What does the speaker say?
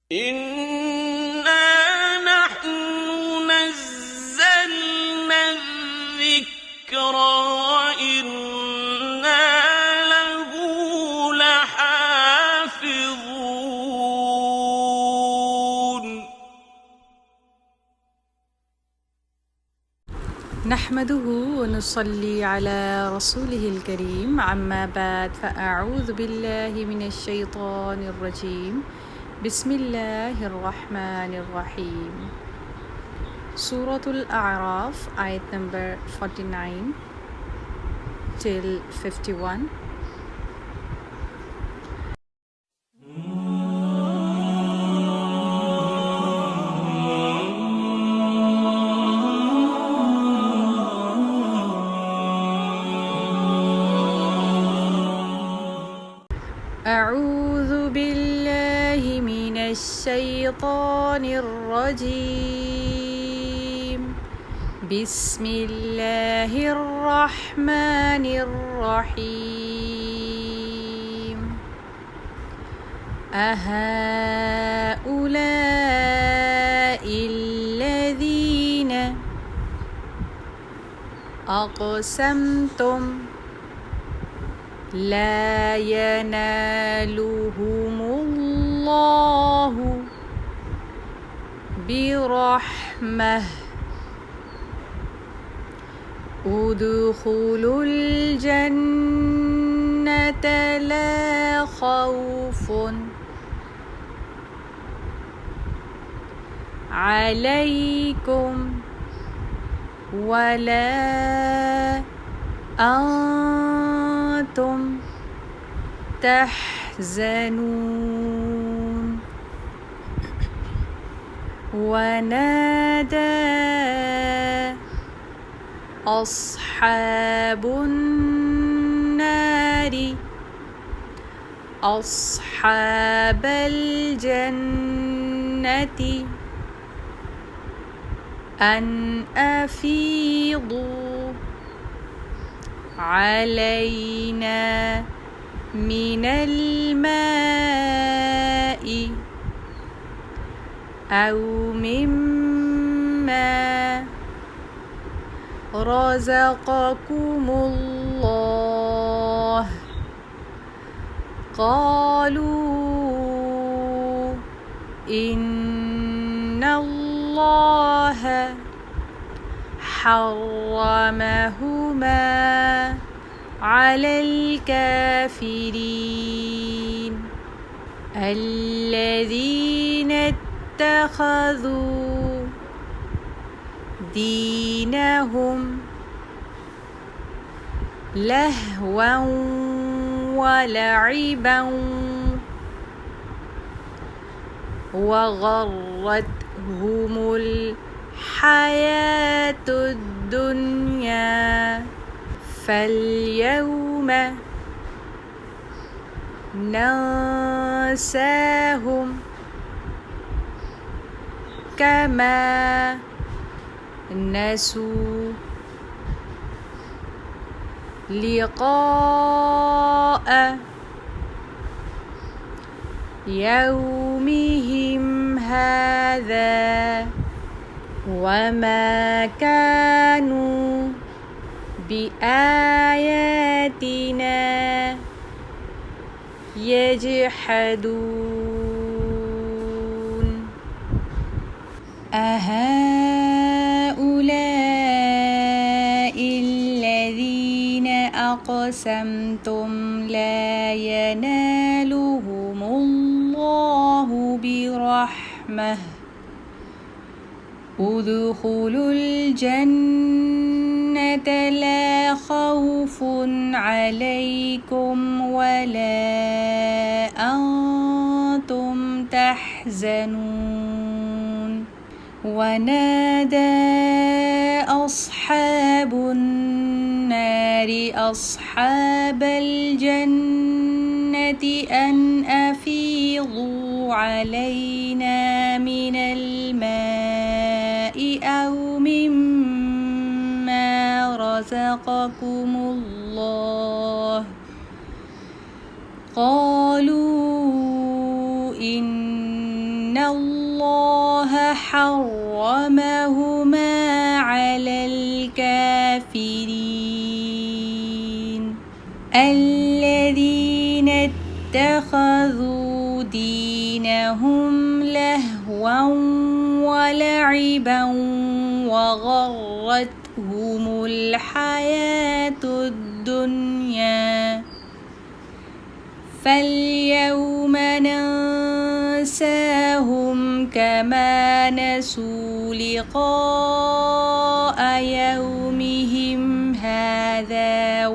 إِنَّا نَحْنُ نَزَّلْنَا الذِّكْرَ وَإِنَّا لَهُ لَحَافِظُونَ نحمده ونصلي على رسوله الكريم عما بعد فأعوذ بالله من الشيطان الرجيم بسم الله الرحمن الرحيم Surah Al-A'raf ayat number 49 till 51. أعوذ بالله من الشيطان الرجيم بسم الله الرحمن الرحيم أهؤلاء الذين أقسمتم لا ينالهم الله برحمة ادخلوا الجنة لا خوف عليكم ولا أنتم تحزنون ونادى أصحاب النار أصحاب الجنة أن أفيضوا علينا من الماء أو مما رزقكم الله قالوا إن الله حرمهما على الكافرين الذين اتخذوا دينهم لهوا ولعبا وغرتهم الحياة الدنيا فاليوم ننساهم كما نسوا لقاء يومهم هذا وما كانوا بآياتنا يجحدون أهؤلاء الذين أقسمتم لا ينالهم الله برحمة ادخلوا الجنة لا خوف عليكم ولا أنتم تحزنون ونادى أصحاب النار أصحاب الجنة أن أفيضوا علينا من الماء أو مما رزقكم الله قالوا إن إن الله حرمهما على الكافرين الذين اتخذوا دينهم لهوا ولعبا وغرتهم الحياة الدنيا فاليوم ننساهم كما نسوا لقاء يومهم هذا